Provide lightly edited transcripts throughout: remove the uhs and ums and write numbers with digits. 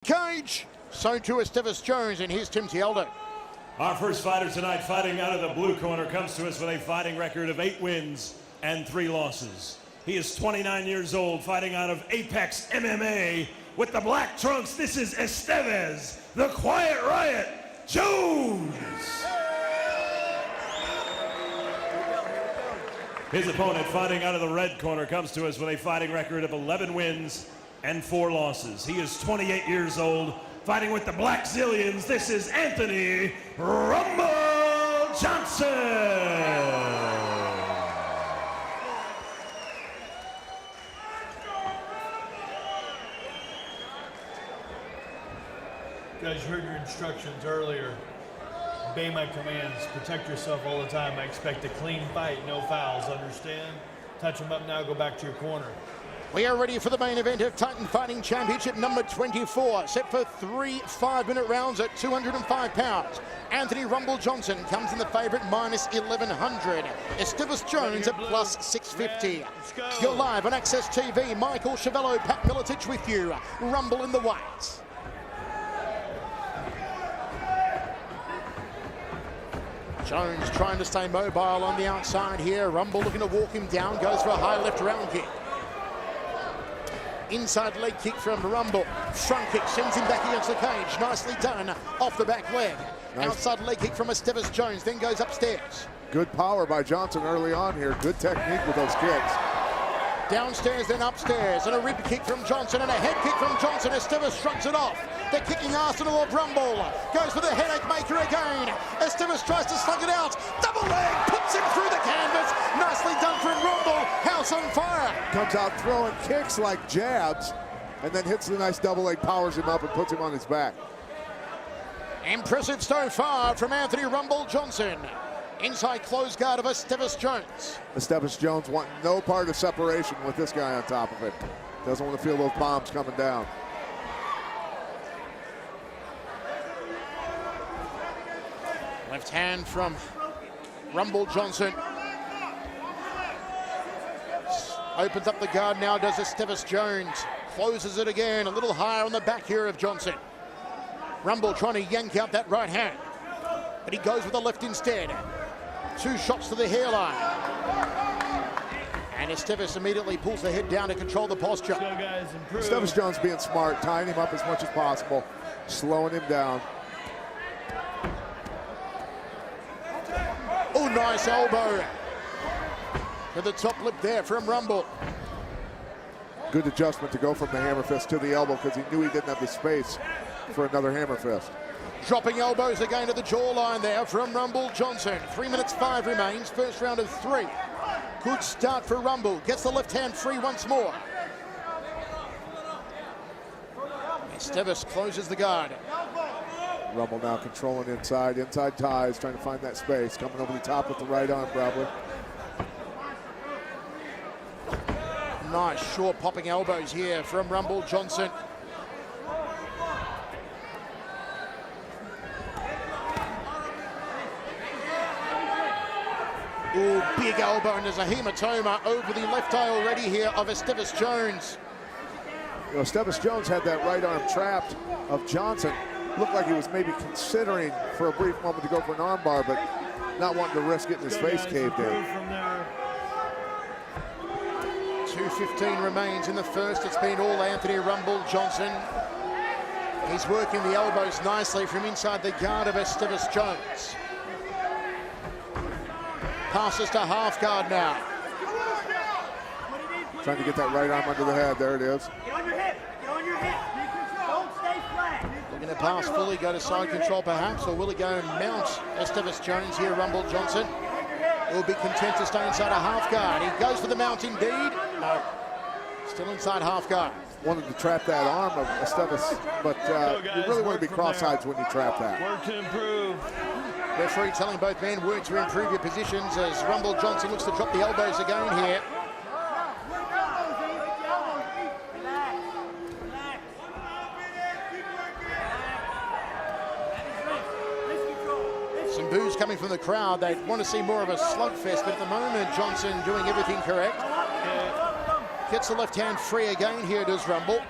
Cage, so too Esteves Jones, and here's Tim Tialdo. Our first fighter tonight, fighting out of the blue corner, comes to us with a fighting record of 8 wins and 3 losses. He is 29 years old, fighting out of Apex MMA. With the black trunks, this is Esteves, the Quiet Riot, Jones. His opponent, fighting out of the red corner, comes to us with a fighting record of 11 wins and 4 losses. He is 28 years old, fighting with the Black Zillions. This is Anthony Rumble Johnson. Guys, you heard your instructions earlier. Obey my commands. Protect yourself all the time. I expect a clean fight, no fouls. Understand? Touch them up now. Go back to your corner. We are ready for the main event of Titan Fighting Championship number 24, set for 3 5-minute rounds at 205 pounds. Anthony Rumble Johnson comes in the favorite minus 1100. Esteves Jones at plus 650. You're live on Access TV. Michael Chavello, Pat Miletich with you. Rumble in the white. Jones trying to stay mobile on the outside here. Rumble looking to walk him down, goes for a high left round kick. Inside leg kick from Rumble. Front kick sends him back against the cage. Nicely done off the back leg. Nice. Outside leg kick from Esteves Jones, then goes upstairs. Good power by Johnson early on here. Good technique with those kicks. Downstairs, then upstairs, and a rib kick from Johnson and a head kick from Johnson. Esteves shrugs it off. The kicking arsenal of Rumble goes for the headache maker again. Esteves tries to slug it out. Double leg, puts him through the canvas. Nicely done from Rumble. House on fire. Comes out throwing kicks like jabs, and then hits the nice double leg, powers him up, and puts him on his back. Impressive so far from Anthony Rumble Johnson. Inside close guard of Esteves Jones. Esteves Jones wanting no part of separation with this guy on top of it. Doesn't want to feel those bombs coming down. Left hand from Rumble Johnson. Opens up the guard now, does Esteves Jones. Closes it again, a little higher on the back here of Johnson. Rumble trying to yank out that right hand, but he goes with the left instead. 2 shots to the hairline. And Esteves immediately pulls the head down to control the posture. So guys, Esteves Jones being smart, tying him up as much as possible, slowing him down. Oh, nice elbow to the top lip there from Rumble. Good adjustment to go from the hammer fist to the elbow because he knew he didn't have the space for another hammer fist. Dropping elbows again to the jawline there from Rumble Johnson. 3 minutes 5 remains, first round of 3. Good start for Rumble, gets the left hand free once more. Esteves closes the guard. Rumble now controlling inside ties, trying to find that space. Coming over the top with the right arm, probably. Nice short popping elbows here from Rumble Johnson. Ooh, big elbow, and there's a hematoma over the left eye already here of Esteves Jones. You know, Esteves Jones had that right arm trapped of Johnson. Looked like he was maybe considering for a brief moment to go for an armbar, but not wanting to risk getting his face caved in. 2:15 remains in the first. It's been all Anthony Rumble Johnson. He's working the elbows nicely from inside the guard of Esteves Jones. Passes to half guard now. Trying to get that right arm under the head. There it is. Get on your hip. Get on your hip. Don't stay flat. Looking to pass fully, go to side control perhaps, or will he go and mount Esteves Jones here, Rumble Johnson? Will be content to stay inside a half guard. He goes for the mount indeed. No, still inside half guard. Wanted to trap that arm of Esteves, but you really want to be cross-sides when you trap that. Work to improve. Referee telling both men work to improve your positions as Rumble Johnson looks to drop the elbows again here. Some boos coming from the crowd. They want to see more of a slugfest, but at the moment Johnson doing everything correct. Gets the left hand free again here, does Rumble.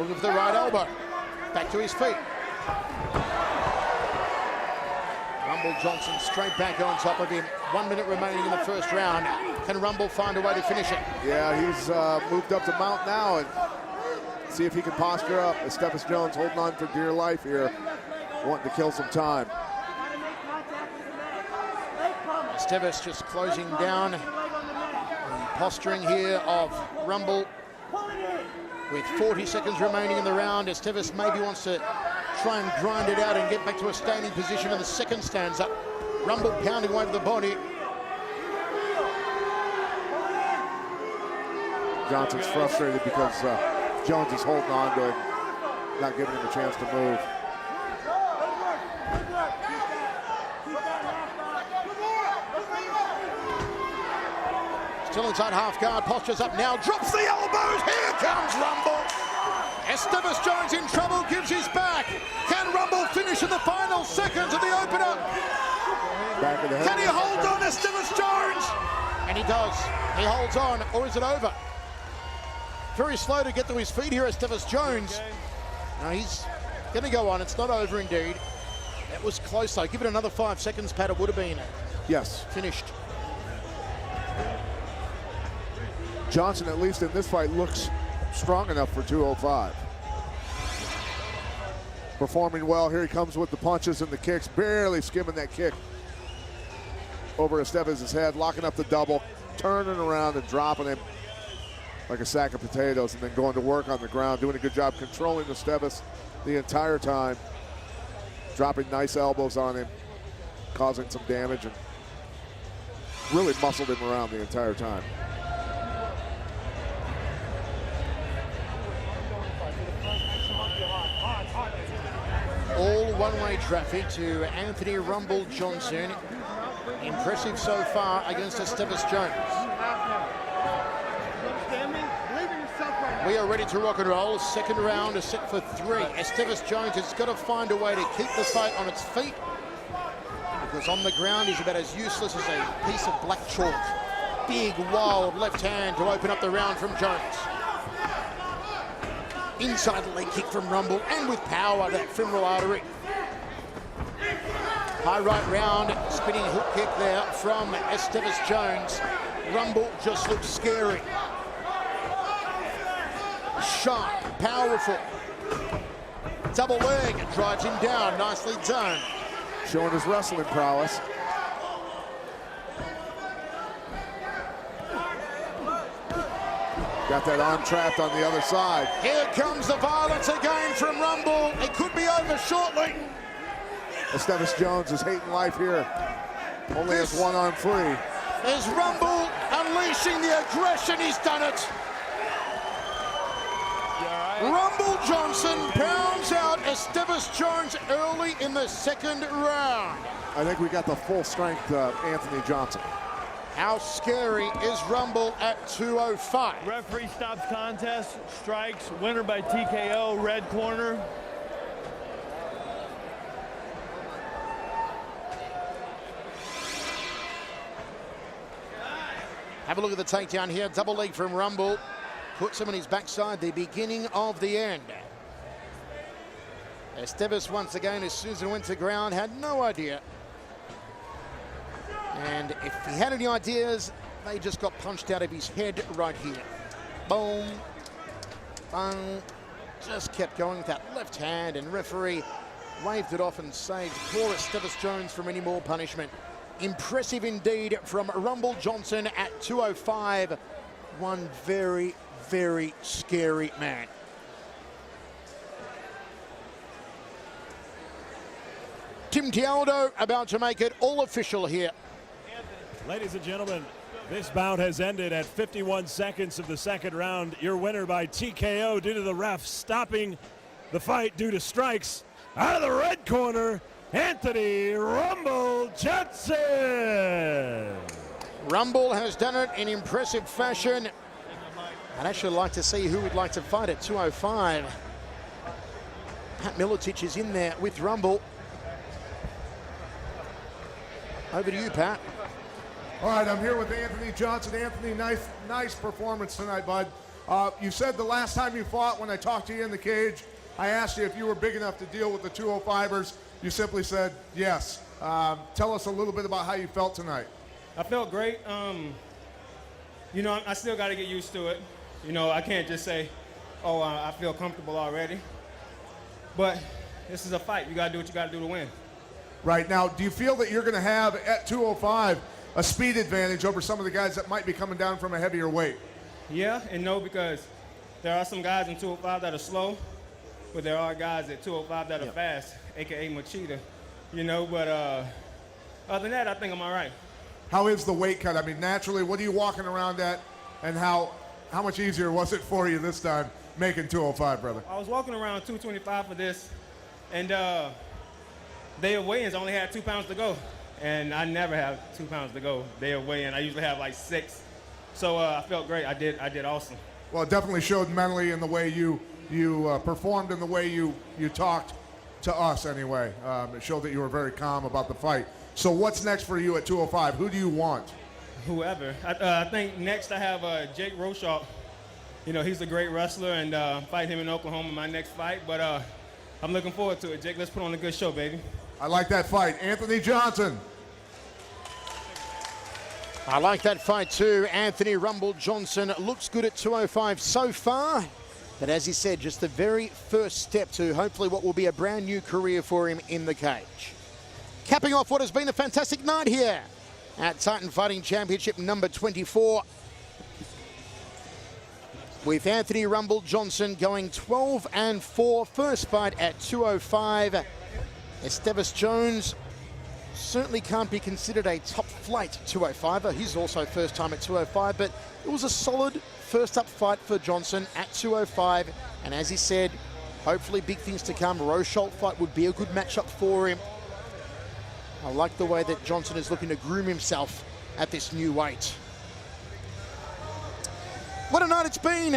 Looking for the right elbow. Back to his feet. Rumble Johnson straight back on top of him. 1 minute remaining in the first round. Can Rumble find a way to finish it? Yeah, he's moved up to mount now, and see if he can posture up. Esteves Jones holding on for dear life here, wanting to kill some time. Esteves just closing down. The posturing here of Rumble. With 40 seconds remaining in the round, Esteves maybe wants to try and grind it out and get back to a standing position in the second stanza. Rumble pounding away with the body. Johnson's frustrated because Jones is holding on to him, not giving him a chance to move. Still inside half guard, postures up now, drops the elbows, here comes Rumble. Esteves Jones in trouble, gives his back. Can Rumble finish in the final seconds of the opener? Back of the head. Can he hold on, Esteves Jones? And he does, he holds on, or is it over? Very slow to get to his feet here, Esteves Jones. Now he's gonna go on, it's not over indeed. That was close though, give it another 5 seconds, Pat, it would have been Yes. finished. Johnson, at least in this fight, looks strong enough for 205. Performing well. Here he comes with the punches and the kicks, barely skimming that kick over Esteves' head, locking up the double, turning around and dropping him like a sack of potatoes, and then going to work on the ground, doing a good job controlling Esteves the entire time, dropping nice elbows on him, causing some damage, and really muscled him around the entire time. All one-way traffic to Anthony Rumble Johnson. Impressive so far against Esteves Jones. We are ready to rock and roll. Second round is set for 3. Esteves Jones has got to find a way to keep the fight on its feet, because on the ground he's about as useless as a piece of black chalk. Big, wild left hand to open up the round from Jones. Inside leg kick from Rumble, and with power, that femoral artery. High right round, spinning hook kick there from Esteves Jones. Rumble just looks scary. Sharp, powerful. Double leg, drives him down, nicely done. Showing his wrestling prowess. Got that arm trapped on the other side. Here comes the violence again from Rumble. It could be over shortly. Esteves Jones is hating life here. Only has one arm free. There's Rumble unleashing the aggression. He's done it. Rumble Johnson pounds out Esteves Jones early in the second round. I think we got the full strength Anthony Johnson. How scary is Rumble at 205? Referee stops contest, strikes, winner by TKO, red corner. Have a look at the takedown here. Double leg from Rumble. Puts him on his backside, the beginning of the end. Esteves once again, as soon as it went to ground, had no idea. And if he had any ideas, they just got punched out of his head right here. Boom, bang, just kept going with that left hand, and referee waved it off and saved poor Esteves Jones from any more punishment. Impressive indeed from Rumble Johnson at 205. One very, very scary man. Tim Tialdo about to make it all official here. Ladies and gentlemen, this bout has ended at 51 seconds of the second round. Your winner by TKO due to the ref stopping the fight due to strikes. Out of the red corner, Anthony Rumble Johnson. Rumble has done it in impressive fashion. I'd actually like to see who would like to fight at 205. Pat Miletich is in there with Rumble. Over to you, Pat. All right, I'm here with Anthony Johnson. Anthony, nice performance tonight, bud. You said the last time you fought, when I talked to you in the cage, I asked you if you were big enough to deal with the 205ers. You simply said yes. Tell us a little bit about how you felt tonight. I felt great. You know, I still got to get used to it. You know, I can't just say, oh, I feel comfortable already. But this is a fight. You got to do what you got to do to win. Right. Now, do you feel that you're going to have, at 205, a speed advantage over some of the guys that might be coming down from a heavier weight? Yeah and no, because there are some guys in 205 that are slow, but there are guys at 205 that are fast, a.k.a. Machida. You know, but other than that, I think I'm all right. How is the weight cut? I mean, naturally, what are you walking around at, and how much easier was it for you this time making 205, brother? I was walking around 225 for this, and day of weigh-ins only had 2 pounds to go, and I never have 2 pounds to go day of weigh-in. I usually have like 6, so I felt great. I did awesome. Well, it definitely showed mentally in the way you performed and the way you talked to us anyway. It showed that you were very calm about the fight. So what's next for you at 205? Who do you want? Whoever. I think next I have Jake Roshaw. You know, he's a great wrestler, and fight him in Oklahoma my next fight. But I'm looking forward to it, Jake. Let's put on a good show, baby. I like that fight. Anthony Johnson. I like that fight too. Anthony Rumble Johnson looks good at 205 so far. But as he said, just the very first step to hopefully what will be a brand new career for him in the cage. Capping off what has been a fantastic night here at Titan Fighting Championship number 24. With Anthony Rumble Johnson going 12-4. First fight at 205. Esteves Jones certainly can't be considered a top flight 205er. He's also first time at 205, but it was a solid first up fight for Johnson at 205. And as he said, hopefully big things to come. Rosholt fight would be a good matchup for him. I like the way that Johnson is looking to groom himself at this new weight. What a night it's been.